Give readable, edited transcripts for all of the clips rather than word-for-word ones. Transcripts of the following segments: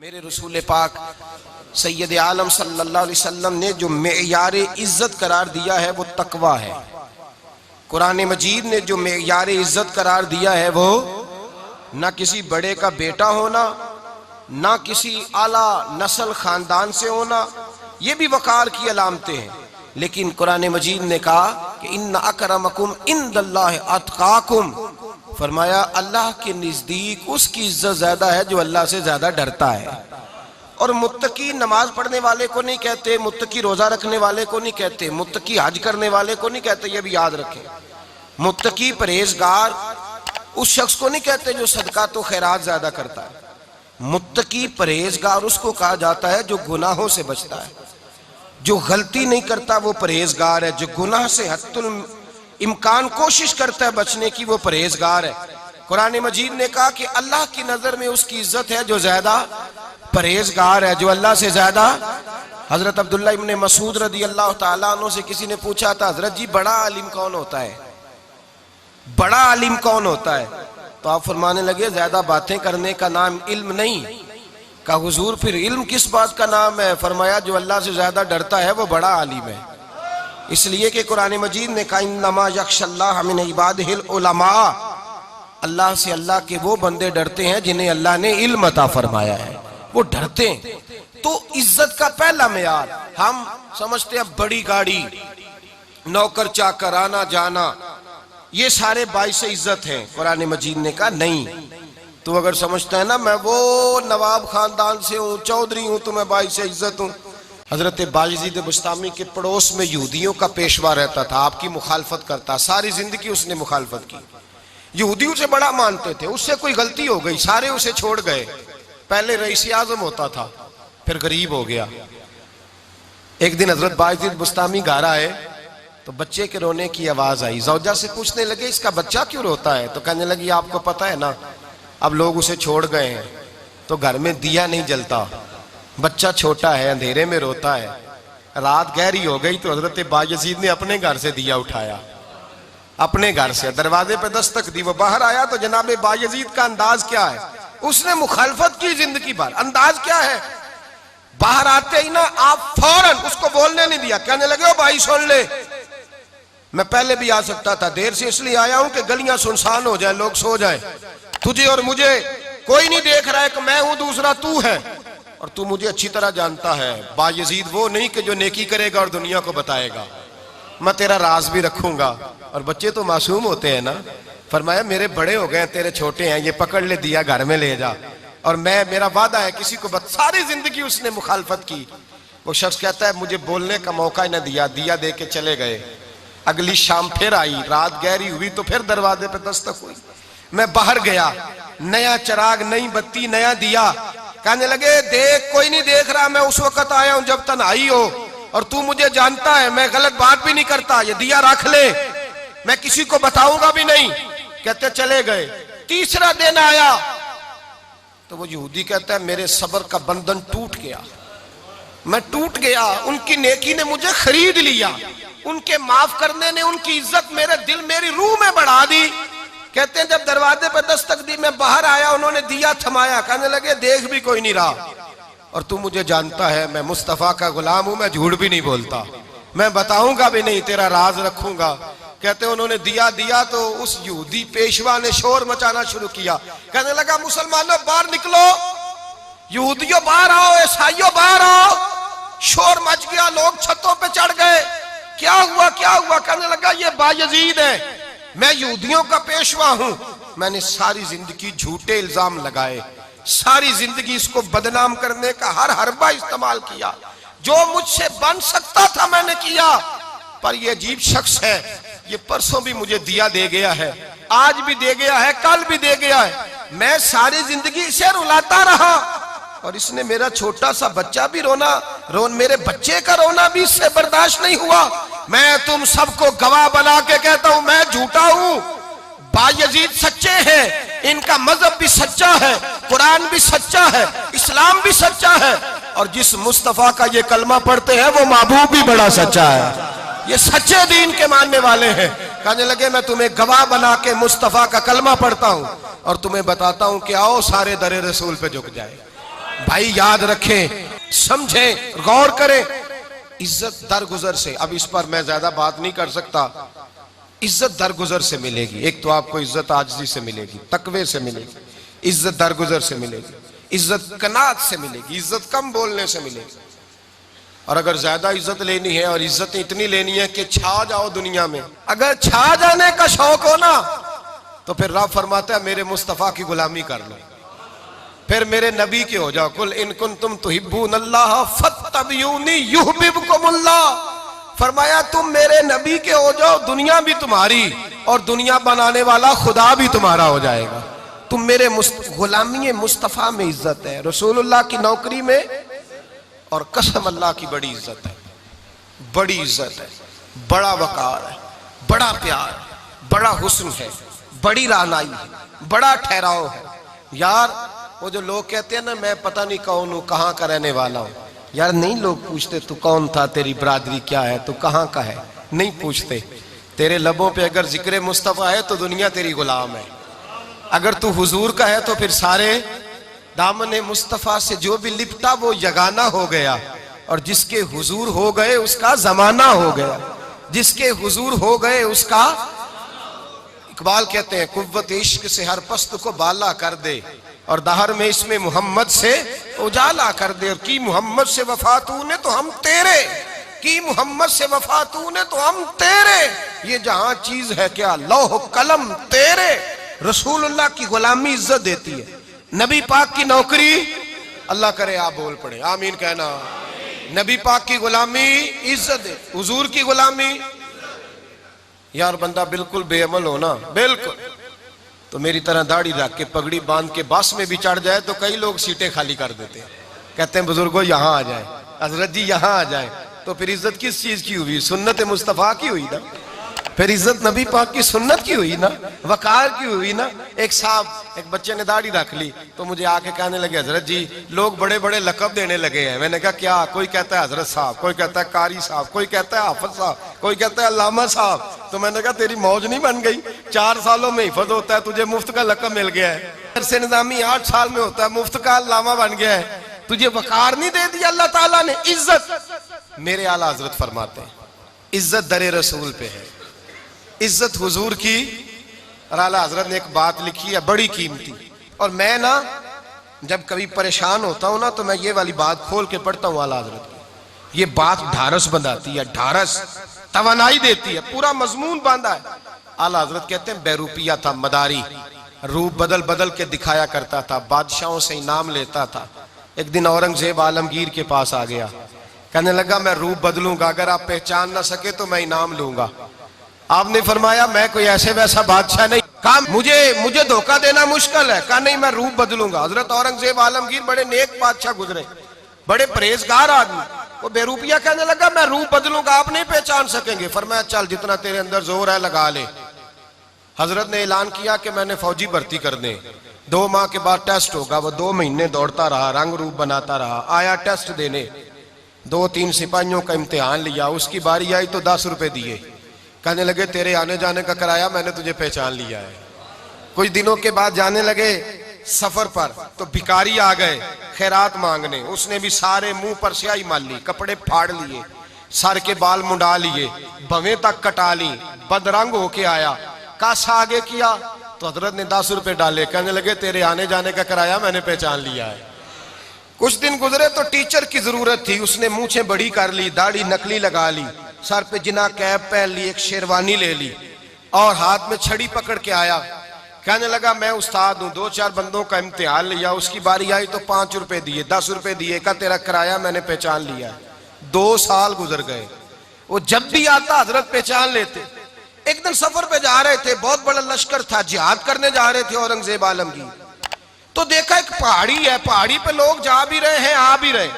मेरे रसूल पाक सैयद आलम सल्लल्लाहु अलैहि वसल्लम ने जो मेयार इज्जत करार दिया है वो तकवा है। कुरान मजीद ने जो मेयार इज्जत करार दिया है वो ना किसी बड़े का बेटा होना, ना किसी आला नस्ल खानदान से होना, ये भी वकार की अलामतें हैं। लेकिन कुरान मजीद ने कहा कि इन्ना अकरमकुम इंदल्लाहि अतकाकुम, फरमाया अल्लाह के नजदीक उसकी इज्जत ज्यादा है जो अल्लाह से ज्यादा डरता है। और मुत्तकी नमाज पढ़ने वाले को नहीं कहते, मुत्तकी रोजा रखने वाले को नहीं कहते, मुत्तकी हज करने वाले को नहीं कहते, ये भी याद रखें। मुत्तकी परहेजगार उस शख्स को नहीं कहते जो सदका तो खैरात ज्यादा करता है। मुत्तकी परहेजगार उसको कहा जाता है जो गुनाहों से बचता है, जो गलती नहीं करता वो परहेजगार है, जो गुनाह से हत्तुल इम्कान कोशिश करता है बचने की वो परहेजगार है। कुरान मजीद ने कहा कि अल्लाह की नजर में उसकी इज्जत है जो ज्यादा परहेजगार है, जो अल्लाह से ज्यादा। हजरत अब्दुल्लाह इब्ने मसूद रदी अल्लाह ताला अन्हु से किसी ने पूछा था, हजरत जी बड़ा आलिम कौन होता है, बड़ा आलिम कौन होता है? तो आप फरमाने लगे ज्यादा बातें करने का नाम इल्म नहीं। कहा हुजूर फिर इल्म किस बात का नाम है? फरमाया जो अल्लाह से ज्यादा डरता है वो बड़ा आलिम है। इसलिए कि कुरान मजीद ने कहा इन्नमा यख्शल्लाह मिन इबादिहिल उलमा, अल्लाह से अल्लाह के वो बंदे डरते हैं जिन्हें अल्लाह ने इल्म अता फरमाया है, वो डरते हैं। तो इज्जत का पहला मेयार हम समझते हैं बड़ी गाड़ी, नौकर चाकर, आना जाना, ये सारे बाइस इज्जत हैं। कुरान मजीद ने कहा नहीं, तू अगर समझता है ना मैं वो नवाब खानदान से हूँ, चौधरी हूँ, तो मैं बाइस इज्जत हूँ। हजरत बायजीद बुस्तामी के पड़ोस में यहूदियों का पेशवा रहता था, आपकी मुखालफत करता, सारी जिंदगी उसने मुखालफत की। यहूदी उसे बड़ा मानते थे, उससे कोई गलती हो गई सारे उसे छोड़ गए। पहले रईस आजम होता था, फिर गरीब हो गया। एक दिन हजरत बायजीद बुस्तामी घर आए तो बच्चे के रोने की आवाज आई। जौजा से पूछने लगे इसका बच्चा क्यों रोता है? तो कहने लगी आपको पता है ना, अब लोग उसे छोड़ गए हैं तो घर में दिया नहीं जलता, बच्चा छोटा है, अंधेरे में रोता है। रात गहरी हो गई तो हजरत बायजीद ने अपने घर से दिया उठाया, अपने घर से दरवाजे पे दस्तक दी, वो बाहर आया तो जनाब बायजीद का अंदाज क्या है? उसने मुखालफत की जिंदगी भर। अंदाज क्या है? बाहर आते ही ना आप फौरन उसको बोलने नहीं दिया, कहने लगे ओ भाई सुन ले, मैं पहले भी आ सकता था, देर से इसलिए आया हूं कि गलियां सुनसान हो जाए, लोग सो जाए, तुझे और मुझे कोई नहीं देख रहा है कि मैं हूं दूसरा तू है, और तू मुझे अच्छी तरह जानता है। बायजीद वो नहीं कि जो नेकी करेगा और दुनिया को बताएगा, मैं तेरा राज भी रखूंगा। और बच्चे तो मासूम होते हैं ना। फरमाया मेरे बड़े हो गए, तेरे छोटे हैं, ये पकड़ ले दिया घर में ले जा, और मैं मेरा वादा है किसी को सारी जिंदगी उसने मुखालफत की। वो शख्स कहता है मुझे बोलने का मौका ही ना दिया, दिया दे के चले गए। अगली शाम फिर आई, रात गहरी हुई तो फिर दरवाजे पे दस्तक हुई। मैं बाहर गया, नया चिराग, नई बत्ती, नया दिया। कहने लगे देख कोई नहीं देख रहा, मैं उस वक्त आया हूं जब तन्हाई हो, और तू मुझे जानता है, मैं गलत बात भी नहीं करता, ये दिया रख ले, मैं किसी को बताऊंगा भी नहीं। कहते चले गए। तीसरा दिन आया तो वो यहूदी कहता है मेरे सब्र का बंधन टूट गया, मैं टूट गया, उनकी नेकी ने मुझे खरीद लिया, उनके माफ करने ने उनकी इज्जत मेरे दिल मेरी रूह में बढ़ा दी। कहते हैं जब दरवाजे पर दस्तक दी, मैं बाहर आया, उन्होंने दिया थमाया, कहने लगे देख भी कोई नहीं रहा, और तू मुझे जानता है मैं मुस्तफा का गुलाम हूं, मैं झूठ भी नहीं बोलता, मैं बताऊंगा भी नहीं, तेरा राज रखूंगा। कहते उन्होंने दिया दिया तो उस यहूदी पेशवा ने शोर मचाना शुरू किया, कहने लगा मुसलमानों बाहर निकलो, यहूदियों बाहर आओ, ईसाइयों बाहर आओ। शोर मच गया, लोग छतों पे चढ़ गए। क्या हुआ क्या हुआ? कहने लगा ये बायजीद है, मैं यहूदियों का पेशवा हूं, मैंने सारी जिंदगी झूठे इल्जाम लगाए, सारी जिंदगी इसको बदनाम करने का हर हरबा इस्तेमाल किया, जो मुझसे बन सकता था मैंने किया, पर ये अजीब शख्स है, ये परसों भी मुझे दिया दे गया है, आज भी दे गया है, कल भी दे गया है, मैं सारी जिंदगी इसे रुलाता रहा, और इसने मेरा छोटा सा बच्चा भी मेरे बच्चे का रोना भी इससे बर्दाश्त नहीं हुआ। मैं तुम सबको गवाह बना के कहता हूं मैं झूठा हूं, बायजीद सच्चे हैं, इनका मजहब भी सच्चा है, कुरान भी सच्चा है, इस्लाम भी सच्चा है, और जिस मुस्तफा का ये कलमा पढ़ते हैं वो महबूब भी बड़ा सच्चा है, ये सच्चे दीन के मानने वाले हैं। कहने लगे मैं तुम्हें गवाह बना के मुस्तफा का कलमा पढ़ता हूं और तुम्हें बताता हूं कि आओ सारे दरे रसूल पे झुक जाए, भाई याद रखें, समझें, गौर करें। इज्जत दरगुजर से, अब इस पर मैं ज्यादा बात नहीं कर सकता। इज्जत दरगुजर से मिलेगी। एक तो आपको इज्जत आजिज़ी से मिलेगी, तकवे से मिलेगी, इज्जत दरगुजर से मिलेगी, इज्जत कनात से मिलेगी, इज्जत कम बोलने से मिलेगी। और अगर ज्यादा इज्जत लेनी है और इज्जत इतनी लेनी है कि छा जाओ दुनिया में, अगर छा जाने का शौक हो ना, तो फिर रब फरमाता है मेरे मुस्तफा की गुलामी कर लो, फिर मेरे नबी के हो जाओ। कुल इन कुंतुम तुहिब्बूनल्लाह फत्तबिऊनी युहब्बिबकुमुल्लाह। फरमाया तुम मेरे नबी के हो जाओ, दुनिया भी तुम्हारी और दुनिया बनाने वाला खुदा भी तुम्हारा हो जाएगा। तुम मेरे गुलामी मुस्तफा में इज्जत है, रसूलुल्लाह की नौकरी में, और कसम अल्लाह की बड़ी इज्जत है, बड़ी इज्जत है, बड़ा वकार है, बड़ा प्यार, बड़ा हुस्न है, बड़ी रानाई है, बड़ा ठहराव है। यार वो जो लोग कहते हैं ना मैं पता नहीं कौन हूं, कहाँ का रहने वाला हूं, यार नहीं लोग पूछते तू कौन था, तेरी बरादरी क्या है, तू कहाँ का है, नहीं पूछते। तेरे लबों पे अगर जिक्र मुस्तफा है तो दुनिया तेरी गुलाम है। अगर तू हुजूर का है तो फिर सारे दामन मुस्तफा से जो भी लिपटा वो यगाना हो गया, और जिसके हुजूर हो गए उसका जमाना हो गया, जिसके हुजूर हो गए उसका। इकबाल कहते हैं कुव्वत इश्क से हर पस्त को बाला कर दे, और दहर में इसमें मोहम्मद से उजाला कर दे। और की मोहम्मद से वफा तूने तो हम तेरे, की मोहम्मद से वफा तूने तो हम तेरे, ये जहां चीज है क्या लौह कलम तेरे। रसूलुल्लाह की गुलामी इज्जत देती है, नबी पाक की नौकरी, अल्लाह करे आप बोल पड़े आमीन कहना। नबी पाक की गुलामी इज्जत दे, हुजूर की गुलामी। यार बंदा बिल्कुल बेअमल हो ना, बिल्कुल, तो मेरी तरह दाढ़ी रख के पगड़ी बांध के बस में भी चढ़ जाए तो कई लोग सीटें खाली कर देते हैं, कहते हैं बुजुर्गों यहाँ आ जाए, हजरत जी यहाँ आ जाए। तो फिर इज्जत किस चीज की हुई? सुन्नत मुस्तफा की हुई ना, फिर इज्जत नबी पाक की सुन्नत की हुई ना, वकार की हुई ना। एक साहब, एक बच्चे ने दाढ़ी रख ली तो मुझे आके कहने लगे हजरत जी लोग बड़े बड़े लकब देने लगे हैं। मैंने कहा क्या? कोई कहता है हजरत साहब, कोई कहता है कारी साहब, कोई कहता है हाफिज साहब, कोई कहता है अल्लामा साहब। तो मैंने कहा तेरी मौज नहीं बन गई, 4 सालों में हिफज होता है, तुझे मुफ्त का लकब मिल गया है। से निजामी 8 साल में होता है, मुफ्त का अल्लामा बन गया है, तुझे वकार नहीं दे दिया अल्लाह ताला ने। इज्जत मेरे आला हजरत फरमाते हैं इज्जत दरे रसूल पे है, इज्जत हुजूर की। और आला हजरत ने एक बात लिखी है बड़ी कीमती, और मैं ना जब कभी परेशान होता हूं ना तो मैं ये वाली बात खोल के पढ़ता हूं आला हजरत की। ये बात ढारस बंधाती है, ढारस तवानाई देती है, पूरा मजमून बांधा है। आला हजरत कहते हैं बेरूपिया था मदारी, रूप बदल बदल के दिखाया करता था, बादशाहों से इनाम लेता था। एक दिन औरंगजेब आलमगीर के पास आ गया, कहने लगा मैं रूप बदलूंगा, अगर आप पहचान ना सके तो मैं इनाम लूंगा। आपने फरमाया मैं कोई ऐसे वैसा बादशाह नहीं, कहा मुझे धोखा देना मुश्किल है, कहा नहीं मैं रूप बदलूंगा। हजरत औरंगजेब आलमगीर बड़े नेक बादशाह गुजरे, बड़े परहेजगार आदमी, वो बेरूपिया कहने लगा मैं रूप बदलूंगा, आप नहीं पहचान सकेंगे। फरमाया चल जितना तेरे अंदर जोर है लगा ले। हजरत ने ऐलान किया कि मैंने फौजी भर्ती कर दे, 2 माह के बाद टेस्ट होगा। वो 2 महीने दौड़ता रहा, रंग रूप बनाता रहा, आया टेस्ट देने, 2-3 सिपाहियों का इम्तिहान लिया, उसकी बारी आई तो 10 रुपए दिए, कहने लगे तेरे आने जाने का किराया मैंने तुझे पहचान लिया है। कुछ दिनों के बाद जाने लगे सफर पर तो भिखारी आ गए खैरात मांगने, उसने भी सारे मुंह पर स्याही मार ली, कपड़े फाड़ लिए, सर के बाल मुंडा लिए, भवें तक कटा ली, बदरंग होके आया। कासा आगे किया तो हजरत ने 10 रुपए डाले, कहने लगे तेरे आने जाने का किराया मैंने पहचान लिया है। कुछ दिन गुजरे तो टीचर की जरूरत थी, उसने मूछें बड़ी कर ली, दाढ़ी नकली लगा ली, सर पे जिना कैप पहन ली, एक शेरवानी ले ली और हाथ में छड़ी पकड़ के आया। कहने लगा मैं उस्ताद हूं, 2-4 बंदों का इम्तिहान लिया, उसकी बारी आई तो 5 रुपए दिए, 10 रुपए दिए, का तेरा किराया मैंने पहचान लिया। 2 साल गुजर गए, वो जब भी आता हजरत पहचान लेते। एक दिन सफर पे जा रहे थे, बहुत बड़ा लश्कर था, जिहाद करने जा रहे थे औरंगजेब आलमगीर। तो देखा एक पहाड़ी है, पहाड़ी पे लोग जा भी रहे हैं आ भी रहे।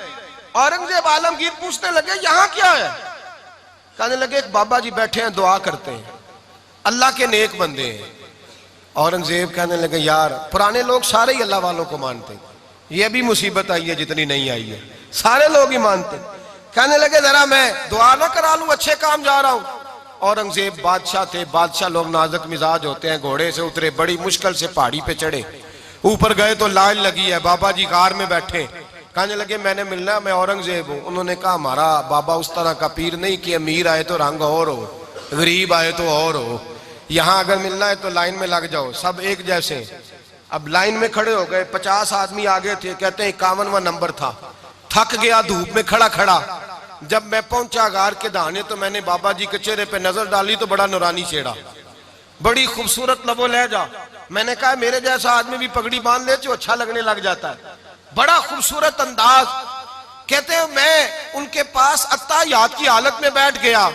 औरंगजेब आलमगीर पूछने लगे यहाँ क्या है? कहने लगे एक बाबा जी बैठे हैं दुआ करते हैं, अल्लाह के नेक बंदे हैं। औरंगजेब कहने लगे यार पुराने लोग सारे ही अल्लाह वालों को मानते, ये भी मुसीबत आई है जितनी नहीं आई है, सारे लोग ही मानते। कहने लगे जरा मैं दुआ ना करा लूं, अच्छे काम जा रहा हूं। औरंगजेब बादशाह थे, बादशाह लोग नाजुक मिजाज होते हैं, घोड़े से उतरे, बड़ी मुश्किल से पहाड़ी पे चढ़े, ऊपर गए तो लाइन लगी है, बाबा जी गार में बैठे, कहने लगे मैंने मिलना, मैं औरंगजेब हूँ। उन्होंने कहा हमारा बाबा उस तरह का पीर नहीं कि अमीर आए तो रंग और हो, गरीब आए तो और हो। यहाँ अगर मिलना है तो लाइन में लग जाओ, सब एक जैसे। अब लाइन में खड़े हो गए, 50 आदमी आगे थे, कहते हैं 51वां नंबर था। थक गया धूप में खड़ा खड़ा। जब मैं पहुंचा गार के दाने तो मैंने बाबा जी के चेहरे पे नजर डाली तो बड़ा नूरानी चेहरा, बड़ी खूबसूरत लबो लहजा। मैंने कहा मेरे जैसा आदमी भी पगड़ी बांध ले तो अच्छा लगने लग जाता है, बड़ा खूबसूरत अंदाज। कहते हैं मैं उनके पास अत्ताहियात की हालत में बैठ गया।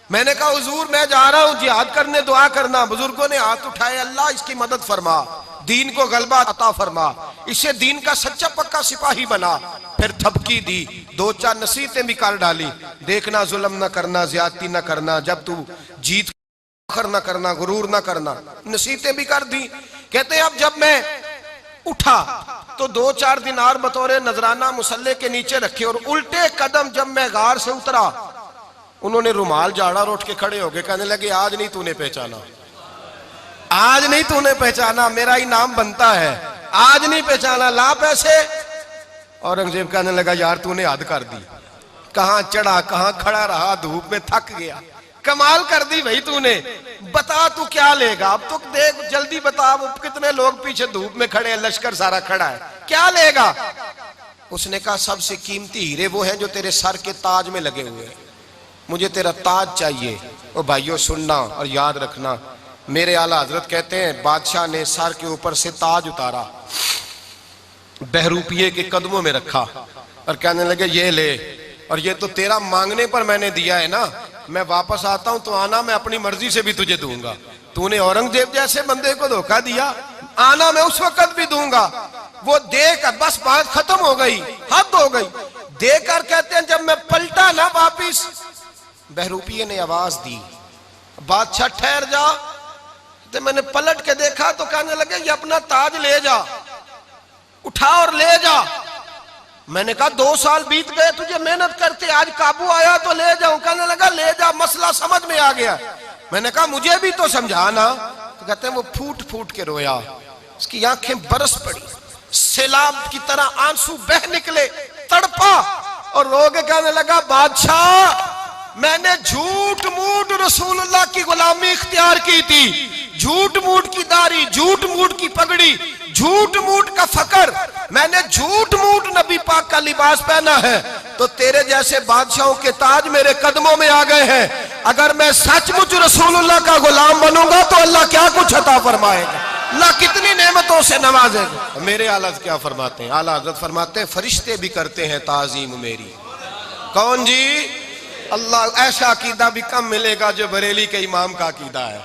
मैंने कहा हुजूर मैं जा रहा हूं जिहाद करने, दुआ करना। बुजुर्गों ने हाथ उठाए, अल्लाह इसकी मदद फरमा, दीन को गलबा अता फरमा, इससे दीन का सच्चा पक्का सिपाही बना। फिर थपकी दी, 2-4 नसीहतें भी कर डाली, देखना जुल्म न करना, ज्यादती न करना, जब तू जीत न करना, गुरूर न करना, नसीहतें भी कर दी। कहते हैं अब जब मैं उठा तो 2-4 दिनार बतौर नजराना मुसल्ले के नीचे रखे, और उल्टे कदम जब मैं गार से उतरा उन्होंने रुमाल झाड़ा और उठ के खड़े हो गए। कहने लगे आज नहीं तूने पहचाना, आज नहीं तूने पहचाना, मेरा इनाम बनता है, आज नहीं पहचाना, ला पैसे। औरंगजेब कहने लगा यार तूने हद कर दी, कहां चढ़ा कहां खड़ा रहा, धूप में थक गया, कमाल कर दी भाई तूने। बता तू क्या लेगा, अब तो देख जल्दी बता, अब कितने लोग पीछे धूप में खड़े हैं, लश्कर सारा खड़ा है, क्या लेगा। उसने कहा सबसे कीमती हीरे वो हैं जो तेरे सर के ताज में लगे हुए हैं, मुझे तेरा ताज चाहिए। ओ भाइयों सुनना और याद रखना, मेरे आला हजरत कहते हैं बादशाह ने सर के ऊपर से ताज उतारा, बहरूपिये के कदमों में रखा और कहने लगे ये ले, और ये तो तेरा मांगने पर मैंने दिया है ना, मैं वापस आता हूं तो आना, मैं अपनी मर्जी से भी तुझे दूंगा। तूने औरंगजेब जैसे बंदे को धोखा दिया, आना मैं उस वक्त भी दूंगा। वो देकर बस बात खत्म हो गई, हद हो गई। देकर कहते हैं जब मैं पलटा ना वापिस, बहरूपिये ने आवाज दी बादशाह ठहर जा। तो मैंने पलट के देखा तो कहने लगे ये अपना ताज ले जा, उठा और ले जा। मैंने कहा 2 साल बीत गए तुझे मेहनत करते, आज काबू आया तो ले जाऊं। कहने लगा ले जा, मसला समझ में आ गया। मैंने कहा मुझे भी तो समझाना। तो कहते हैं वो फूट फूट के रोया, उसकी आंखें बरस पड़ी, सैलाब की तरह आंसू बह निकले, तड़पा और रो के कहने लगा बादशाह मैंने झूठ मूठ रसूलुल्लाह की गुलामी इख्तियार की थी, झूठ मूठ की दाढ़ी, झूठ मूठ की पगड़ी, झूठ मूठ का फकर, मैंने झूठ मूठ नबी पाक का लिबास पहना है, तो तेरे जैसे बादशाहों के ताज मेरे कदमों में आ गए हैं। अगर मैं सचमुच रसूलुल्लाह का गुलाम बनूंगा तो अल्लाह क्या कुछ अता फरमाएगा, अल्लाह कितनी नेमतों से नवाजेगा। मेरे आला क्या फरमाते हैं, आला हज़रत फरमाते हैं फरिश्ते भी करते हैं ताजीम मेरी। कौन जी? अल्लाह। ऐसा अकीदा भी कम मिलेगा जो बरेली के इमाम का अकीदा है,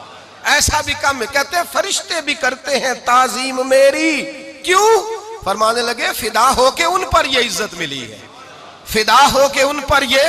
ऐसा भी कम। कहते हैं फरिश्ते भी करते हैं ताजीम मेरी। क्यों? फरमाने लगे फिदा होके उन पर ये इज्जत मिली है, फिदा होके उन पर ये